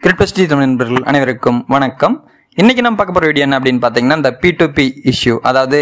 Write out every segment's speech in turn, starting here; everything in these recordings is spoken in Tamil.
கிரிப்டோஸ்டி தமிழ் நண்பர்கள் அனைவருக்கும் வணக்கம். இன்னைக்கு நம்ம பார்க்க போற வீடியோ என்ன அப்படின்னு பாத்தீங்கன்னா, இந்த P2P இஷ்யூ. அதாவது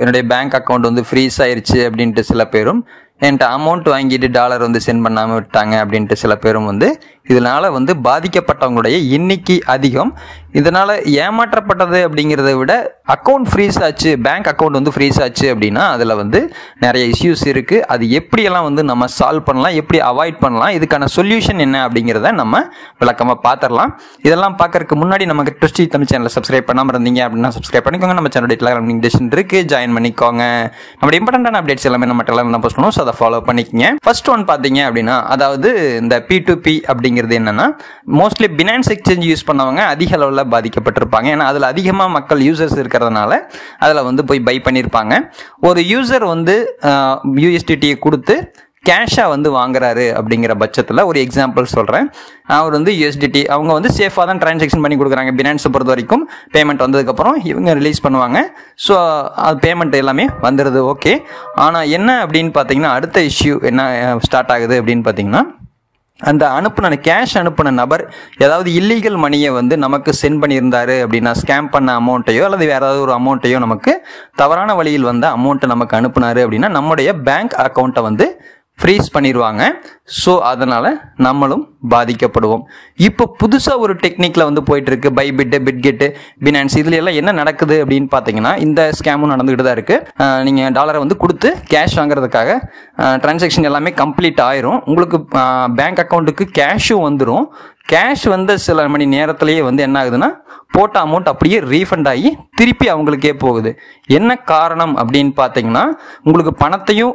என்னுடைய பேங்க் அக்கௌண்ட் வந்து ஃப்ரீஸ் ஆயிருச்சு அப்படின்ட்டு சில பேரும், என்கிட்ட அமௌண்ட் வாங்கிட்டு டாலர் வந்து சென்ட் பண்ணாம விட்டாங்க அப்படின்ட்டு சில பேரும் வந்து இதனால வந்து பாதிக்கப்பட்டவங்களுடைய எண்ணிக்கை அதிகம். இதனால ஏமாற்றப்பட்டது அப்படிங்கிறத விட அக்கௌண்ட் ஃப்ரீஸ் ஆச்சு, பேங்க் அக்கௌண்ட் வந்து ஃப்ரீஸ் ஆச்சு அப்படின்னா அதில் வந்து நிறைய இஷ்யூஸ் இருக்கு. அது எப்படியெல்லாம் வந்து நம்ம சால்வ் பண்ணலாம், எப்படி அவாய்ட் பண்ணலாம், இதுக்கான சொல்யூஷன் என்ன அப்படிங்கிறத நம்ம விளக்கமாக பார்த்துடலாம். இதெல்லாம் பார்க்கறதுக்கு முன்னாடி நம்ம கிரிப்டோஸ்டி தமிழ் சேனலை சப்ஸ்கிரைப் பண்ணாமல் இருந்தீங்க அப்படின்னா சப்ஸ்கிரைப் பண்ணிக்கோங்க. நம்ம சேனலுடைய டெலிகிராம் லிங்க் டிஸ்கிரிப்ஷன் இருக்கு, ஜாயின் பண்ணிக்கோங்க. நம்மளுடைய இம்பார்ட்டன்டான அப்டேட்ஸ் எல்லாமே நம்ம டெலிகிராம் தான் போஸ்ட் பண்ணுவோம், ஸோ அதை ஃபாலோ பண்ணிக்கங்க. ஃபர்ஸ்ட் ஒன் பார்த்தீங்க அப்படின்னா, அதாவது இந்த P2P அப்படிங்கிறது என்னன்னா, மோஸ்ட்லி பினான்ஸ் எக்ஸ்சேஞ்ச் யூஸ் பண்ணவங்க அதிக அளவில் பாதிக்கப்பட்டிருப்பாங்க. ஏன்னா அதில் அதிகமாக மக்கள் யூசர்ஸ் இருக்கிறதுனால அதில் வந்து போய் பை பண்ணியிருப்பாங்க. ஒரு யூசர் வந்து USDT கொடுத்து கேஷாக வந்து வாங்குறாரு அப்படிங்கிற பட்சத்தில் ஒரு எக்ஸாம்பிள் சொல்கிறேன். அவர் வந்து USDT அவங்க வந்து சேஃபாக தான் டிரான்சாக்ஷன் பண்ணி கொடுக்குறாங்க. பினான்ஸை பொறுத்த வரைக்கும் பேமெண்ட் வந்ததுக்கப்புறம் இவங்க ரிலீஸ் பண்ணுவாங்க. ஸோ அது பேமெண்ட் எல்லாமே வந்துடுது, ஓகே. ஆனால் என்ன அப்படின்னு பார்த்தீங்கன்னா, அடுத்த இஷ்யூ என்ன ஸ்டார்ட் ஆகுது அப்படின்னு பார்த்தீங்கன்னா, அந்த கேஷ் அனுப்புன நபர் ஏதாவது இல்லீகல் மணியை வந்து நமக்கு சென்ட் பண்ணியிருந்தாரு அப்படின்னா, ஸ்கேம் பண்ண அமௌண்ட்டையோ அல்லது வேற ஏதாவது ஒரு அமௌண்ட்டையோ, நமக்கு தவறான வழியில் வந்த அமௌண்ட்டை நமக்கு அனுப்புனாரு அப்படின்னா நம்முடைய பேங்க் அக்கௌண்ட்டை வந்து ஃப்ரீஸ் பண்ணிடுவாங்க. ஸோ அதனால நம்மளும் பாதிக்கப்படுவோம். இப்போ புதுசாக ஒரு டெக்னிக்ல வந்து போயிட்டு இருக்கு, பைபிட், பிட்கெட், பினான்ஸ். இதுல எல்லாம் என்ன நடக்குது அப்படின்னு பார்த்தீங்கன்னா, இந்த ஸ்கேமும் நடந்துகிட்டு தான் இருக்கு. நீங்க டாலரை வந்து கொடுத்து கேஷ் வாங்குறதுக்காக டிரான்சாக்ஷன் எல்லாமே கம்ப்ளீட் ஆயிரும். உங்களுக்கு பேங்க் அக்கௌண்ட்டுக்கு கேஷும் வந்துடும். கேஷ் வந்து சில மணி நேரத்திலேயே வந்து என்ன ஆகுதுன்னா, போட்ட அமௌண்ட் அப்படியே ரீஃபண்ட் ஆகி திருப்பி அவங்களுக்கே போகுது. என்ன காரணம் அப்படின்னு பார்த்தீங்கன்னா, உங்களுக்கு பணத்தையும்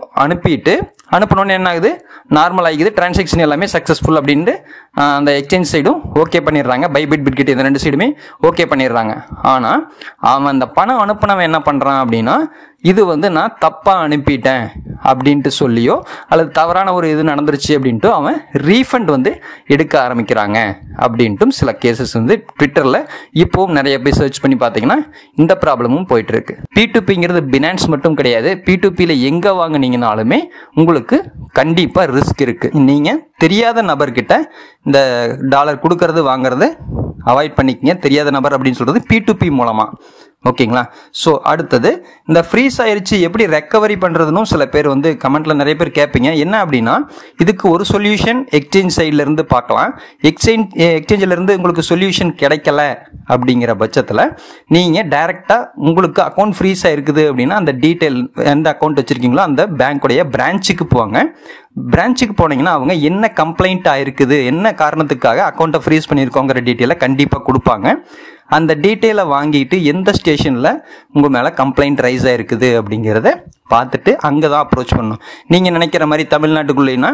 அனுப்பினோன்னு என்ன ஆகுது, நார்மல் ஆகிக்குது, டிரான்சாக்ஷன் எல்லாமே சக்ஸஸ்ஃபுல் அப்படின்ட்டு அந்த எக்ஸ்சேஞ்ச் சைடும் ஓகே பண்ணிடுறாங்க. பைபிட், பிட்கெட் இந்த ரெண்டு சைடுமே ஓகே பண்ணிடுறாங்க. ஆனால் அவன் அந்த பணம் அனுப்பினவன் என்ன பண்ணுறான் அப்படின்னா, இது வந்து நான் தப்பாக அனுப்பிட்டேன் அப்படின்ட்டு சொல்லியோ அல்லது தவறான ஒரு இது நடந்துருச்சு அப்படின்ட்டு அவன் ரீஃபண்ட் வந்து எடுக்க ஆரம்பிக்கிறாங்க அப்படின்ட்டும் சில கேசஸ் வந்து ட்விட்டரில் இப்போவும் நிறைய பேர் சர்ச் பண்ணி பார்த்தீங்கன்னா இந்த ப்ராப்ளமும் போயிட்டு இருக்கு. P2Pங்கிறது பினான்ஸ் மட்டும் கிடையாது. P2Pல எங்கே வாங்கினீங்கனாலுமே உங்களுக்கு கண்டிப்பாக ரிஸ்க் இருக்கு. நீங்கள் தெரியாத நபர்கிட்ட இந்த டாலர் கொடுக்கறது வாங்குறது அவாய்ட் பண்ணிக்கங்க. தெரியாத நபர் அப்படின்னு சொல்றது P2P மூலமா, ஓகேங்களா. ஸோ அடுத்தது இந்த ஃப்ரீஸ் ஆயிருச்சு எப்படி ரெக்கவரி பண்ணுறதுன்னு சில பேர் வந்து கமெண்ட்ல நிறைய பேர் கேட்பீங்க. என்ன அப்படின்னா, இதுக்கு ஒரு சொல்யூஷன் எக்ஸ்சேஞ்ச் சைட்ல இருந்து பார்க்கலாம். எக்ஸ்சேஞ்சில் இருந்து உங்களுக்கு சொல்யூஷன் கிடைக்கல அப்படிங்கிற பட்சத்தில் நீங்கள் டைரக்டா உங்களுக்கு அக்கௌண்ட் ஃப்ரீஸ் ஆயிருக்குது அப்படின்னா, அந்த டீட்டெயில் எந்த அக்கௌண்ட் வச்சிருக்கீங்களோ அந்த பேங்க்குடைய பிரான்ச்சுக்கு போவாங்க. பிரான்ச்சுக்கு போனீங்கன்னா அவங்க என்ன கம்ப்ளைண்ட் ஆயிருக்குது, என்ன காரணத்துக்காக அக்கௌண்ட்டை ஃப்ரீஸ் பண்ணியிருக்கோங்கிற டீட்டெயிலை கண்டிப்பாக கொடுப்பாங்க. அந்த டீட்டெயிலை வாங்கிட்டு எந்த ஸ்டேஷனில் உங்கள் மேலே கம்ப்ளைண்ட் ரைஸ் ஆயிருக்குது அப்படிங்கிறத பார்த்துட்டு அங்கே தான் அப்ரோச் பண்ணணும். நீங்கள் நினைக்கிற மாதிரி தமிழ்நாட்டுக்குள்ளேன்னா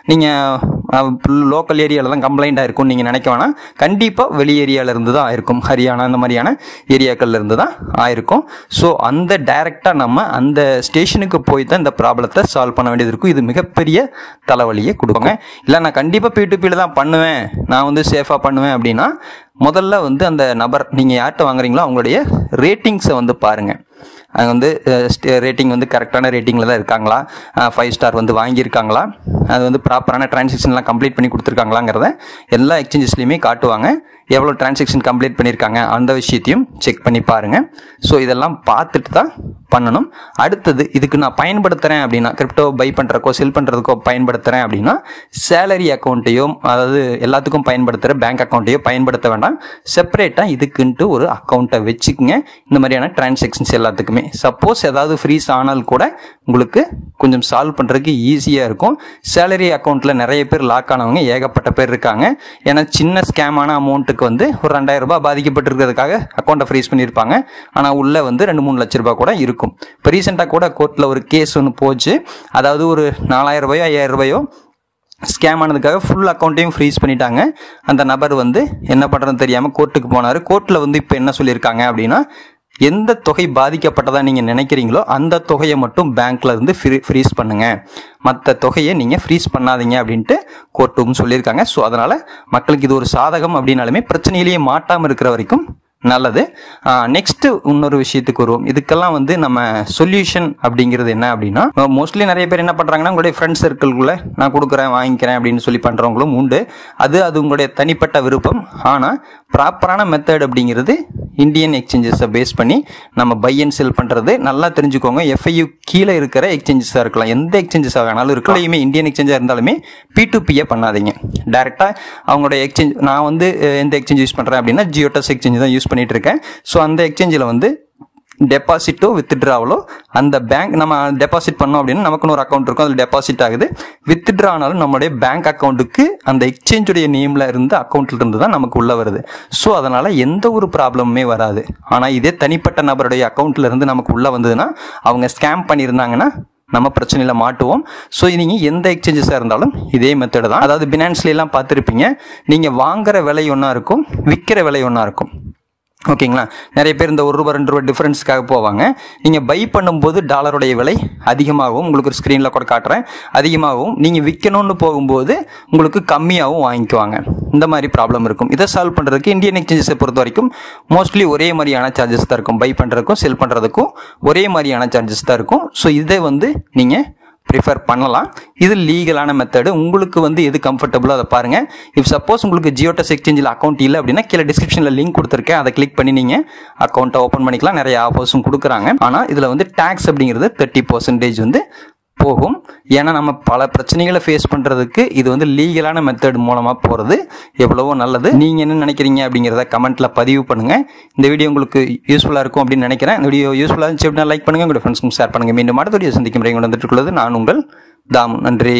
நீங்கள் லோக்கல் ஏரியாவில் தான் கம்ப்ளைண்ட் ஆயிருக்கும் நீங்கள் நினைக்க வேணாம். கண்டிப்பாக வெளி ஏரியாவிலேருந்து தான் ஆயிருக்கும். ஹரியானா இந்த மாதிரியான ஏரியாக்கள்லேருந்து தான் ஆயிருக்கும். ஸோ அந்த டைரெக்டாக நம்ம அந்த ஸ்டேஷனுக்கு போய் தான் இந்த ப்ராப்ளத்தை சால்வ் பண்ண வேண்டியது இருக்கும். இது மிகப்பெரிய தலைவலியை கொடுப்பாங்க. இல்லை நான் கண்டிப்பாக P2Pல தான் பண்ணுவேன், நான் வந்து சேஃபாக பண்ணுவேன் அப்படின்னா, முதல்ல வந்து அந்த நபர் நீங்கள் யார்கிட்ட வாங்குறீங்களோ அவங்களுடைய ரேட்டிங்ஸை வந்து பாருங்கள். அங்கே வந்து ரேட்டிங் வந்து கரெக்டான ரேட்டிங்கில் தான் இருக்காங்களா, 5 ஸ்டார் வந்து வாங்கியிருக்காங்களா, அது வந்து ப்ராப்பரான டிரான்சாக்ஷன்லாம் கம்ப்ளீட் பண்ணி கொடுத்துருக்காங்களாங்கிறத எல்லா எக்ஸ்சேஞ்சஸ்லையுமே காட்டுவாங்க. எவ்வளோ டிரான்சாக்ஷன் கம்ப்ளீட் பண்ணியிருக்காங்க அந்த விஷயத்தையும் செக் பண்ணி பாருங்கள். ஸோ இதெல்லாம் பார்த்துட்டு தான் பண்ணணும். அடுத்தது இதுக்கு நான் பயன்படுத்துகிறேன் அப்படின்னா, கிரிப்டோ பை பண்ணுறக்கோ செல் பண்ணுறதுக்கோ பயன்படுத்துகிறேன் அப்படின்னா, சேலரி அக்கௌண்ட்டையோ அதாவது எல்லாத்துக்கும் பயன்படுத்துகிற பேங்க் அக்கௌண்ட்டையோ பயன்படுத்த வேண்டாம். செப்பரேட்டாக இதுக்குன்ட்டு ஒரு அக்கௌண்ட்டை வச்சுக்கோங்க. இந்த மாதிரியான டிரான்சாக்ஷன்ஸ் எல்லாத்துக்குமே சப்போஸ் ஏதாவது ஃப்ரீஸ் ஆனால் கூட உங்களுக்கு கொஞ்சம் சால்வ் பண்ணுறதுக்கு ஈஸியாக இருக்கும். சேலரி அக்கௌண்ட்டில் நிறைய பேர் லாக் ஆனவங்க ஏகப்பட்ட பேர் இருக்காங்க. ஏன்னா சின்ன ஸ்கேமான அமௌண்ட்டுக்கு வந்து ஒரு 2000 ரூபாய் பாதிக்கப்பட்டிருக்கிறதுக்காக அக்கௌண்ட்டை ஃப்ரீஸ் பண்ணியிருப்பாங்க. ஆனால் உள்ள வந்து 2-3 லட்ச ரூபாய் கூட இருக்கும். இப்போ ரீசெண்டாக கூட கோர்ட்டில் ஒரு கேஸ் ஒன்று போச்சு. அதாவது ஒரு 4000 ரூபாயோ 5000 ரூபாயோ ஸ்கேம் ஆனதுக்காக ஃபுல் அக்கௌண்ட்டையும் ஃப்ரீஸ் பண்ணிட்டாங்க. அந்த நபர் வந்து என்ன பண்ணுறதுன்னு தெரியாமல் கோர்ட்டுக்கு போனார். கோர்ட்டில் வந்து இப்போ என்ன சொல்லியிருக்காங்க அப்படின்னா, எந்த தொகை பாதிக்கப்பட்டதா நீங்கள் நினைக்கிறீங்களோ அந்த தொகையை மட்டும் பேங்க்ல இருந்து ஃப்ரீஸ் பண்ணுங்க, மற்ற தொகையை நீங்கள் ஃப்ரீஸ் பண்ணாதீங்க அப்படின்ட்டு கோர்ட்டும் சொல்லியிருக்காங்க. ஸோ அதனால மக்களுக்கு இது ஒரு சாதகம் அப்படின்னாலுமே பிரச்சனையிலேயே மாட்டாமல் இருக்கிற வரைக்கும் நல்லது. நெக்ஸ்ட் இன்னொரு விஷயத்துக்கு வருவோம். இதுக்கெல்லாம் வந்து நம்ம சொல்யூஷன் அப்படிங்கிறது என்ன அப்படின்னா, மோஸ்ட்லி நிறைய பேர் என்ன பண்றாங்கன்னா, உங்களுடைய ஃப்ரெண்ட் சர்க்கிள்குள்ள நான் கொடுக்குறேன் வாங்கிக்கிறேன் அப்படின்னு சொல்லி பண்றவங்களும் உண்டு. அது உங்களுடைய தனிப்பட்ட விருப்பம். ஆனா ப்ராப்பரான மெத்தட் அப்படிங்கிறது இந்தியன் எக்ஸ்சேஞ்சஸை பேஸ் பண்ணி நம்ம பை அண்ட் செல் பண்றது. நல்லா தெரிஞ்சுக்கோங்க, FIU கீழே இருக்கிற எக்ஸ்சேஞ்சஸா இருக்கலாம், எந்த எக்ஸ்சேஞ்சஸ் ஆனாலும் இருக்கலாம். இந்தியன் எக்ஸ்சேஞ்சா இருந்தாலுமே P2P பண்ணாதீங்க. டைரக்டா அவங்களோட எக்ஸ்சேஞ்ச், நான் வந்து எந்த எக்ஸ்சேஞ்ச் யூஸ் பண்றேன் அப்படின்னா ஜியோடெக்ஸ் எக்ஸ்சேஞ்ச் தான் யூஸ் பண்ணிட்டு இருக்கேன். ஸோ அந்த எக்ஸ்சேஞ்சில் வந்து டெபாசிட்டோ வித்ட்ராவலோ அந்த பேங்க் நம்ம டெபாசிட் பண்ணோம் அப்படின்னா நமக்குன்னு ஒரு அக்கௌண்ட் இருக்கும், அதில் டெபாசிட் ஆகுது. வித்ட்ரா ஆனாலும் நம்மளுடைய பேங்க் அக்கௌண்ட்டுக்கு அந்த எக்ஸ்சேஞ்சுடைய நேம்ல இருந்து அக்கௌண்ட்ல இருந்து தான் நமக்கு உள்ள வருது. ஸோ அதனால எந்த ஒரு ப்ராப்ளமுமே வராது. ஆனால் இதே தனிப்பட்ட நபருடைய அக்கௌண்ட்ல இருந்து நமக்கு உள்ள வந்ததுன்னா, அவங்க ஸ்கேம் பண்ணியிருந்தாங்கன்னா நம்ம பிரச்சனையில மாட்டுவோம். ஸோ நீங்க எந்த எக்ஸ்சேஞ்சஸா இருந்தாலும் இதே மெத்தட் தான். அதாவது பினான்ஸ்ல எல்லாம் பார்த்துருப்பீங்க, நீங்க வாங்குற விலை ஒன்றா இருக்கும், விற்கிற விலை ஒன்றா இருக்கும். ஓகேங்களா? நிறைய பேர் இந்த ₹1 ₹2 டிஃபரன்ஸ்க்காக போவாங்க. நீங்க பை பண்ணும்போது டாலருடைய விலை அதிகமாகவும், உங்களுக்கு ஒரு ஸ்கிரீன்ல கூட காட்டுறேன், அதிகமாகவும், நீங்க விற்கணும்னு போகும்போது உங்களுக்கு கம்மியாகவும் வாங்கிக்குவாங்க. இந்த மாதிரி ப்ராப்ளம் இருக்கும். இதை சால்வ் பண்றதுக்கு இந்தியன் எக்ஸ்சேஞ்சஸை பொறுத்த வரைக்கும் மோஸ்ட்லி ஒரே மாதிரியான சார்ஜஸ் தான் இருக்கும். பை பண்றதுக்கும் செல் பண்றதுக்கும் ஒரே மாதிரியான சார்ஜஸ் தான் இருக்கும். ஸோ இதை வந்து நீங்க ப்ரிஃபர் பண்ணலாம். இது லீகலான மெத்தடு. உங்களுக்கு வந்து எது கம்ஃபர்டபுளோ அதை பாருங்க. இஃப் சப்போஸ் உங்களுக்கு ஜியோடெக்ஸ் எக்ஸ்சேஞ்சில் அக்கௌண்ட் இல்லை அப்படின்னா கீழே டிஸ்கிரிப்ஷனில் லிங்க் கொடுத்துருக்கேன், அதை கிளிக் பண்ணி நீங்கள் அக்கௌண்ட்டை ஓப்பன் பண்ணிக்கலாம். நிறைய ஆஃபர்ஸும் கொடுக்குறாங்க. ஆனால் இதில் வந்து டேக்ஸ் அப்படிங்கிறது 30% வந்து போகும். ஏன்னா நம்ம பல பிரச்சனைகளை ஃபேஸ் பண்ணுறதுக்கு இது வந்து லீகலான மெத்தட் மூலமாக போகிறது எவ்வளவோ நல்லது. நீங்கள் என்ன நினைக்கிறீங்க அப்படிங்கிறத கமெண்ட்டில் பதிவு பண்ணுங்கள். இந்த வீடியோ உங்களுக்கு யூஸ்ஃபுல்லாக இருக்கும் அப்படின்னு நினைக்கிறேன். இந்த வீடியோ யூஸ்ஃபுல்லாக இருந்துச்சு அப்படின்னா லைக் பண்ணுங்கள், உங்களோட ஃப்ரெண்ட்ஸ்க்கும் ஷேர் பண்ணுங்கள். மீண்டும் அடுத்த வீடியோ சந்திக்கும் முறை வந்துட்டு உள்ளது நான் உங்கள் தாமு. நன்றி.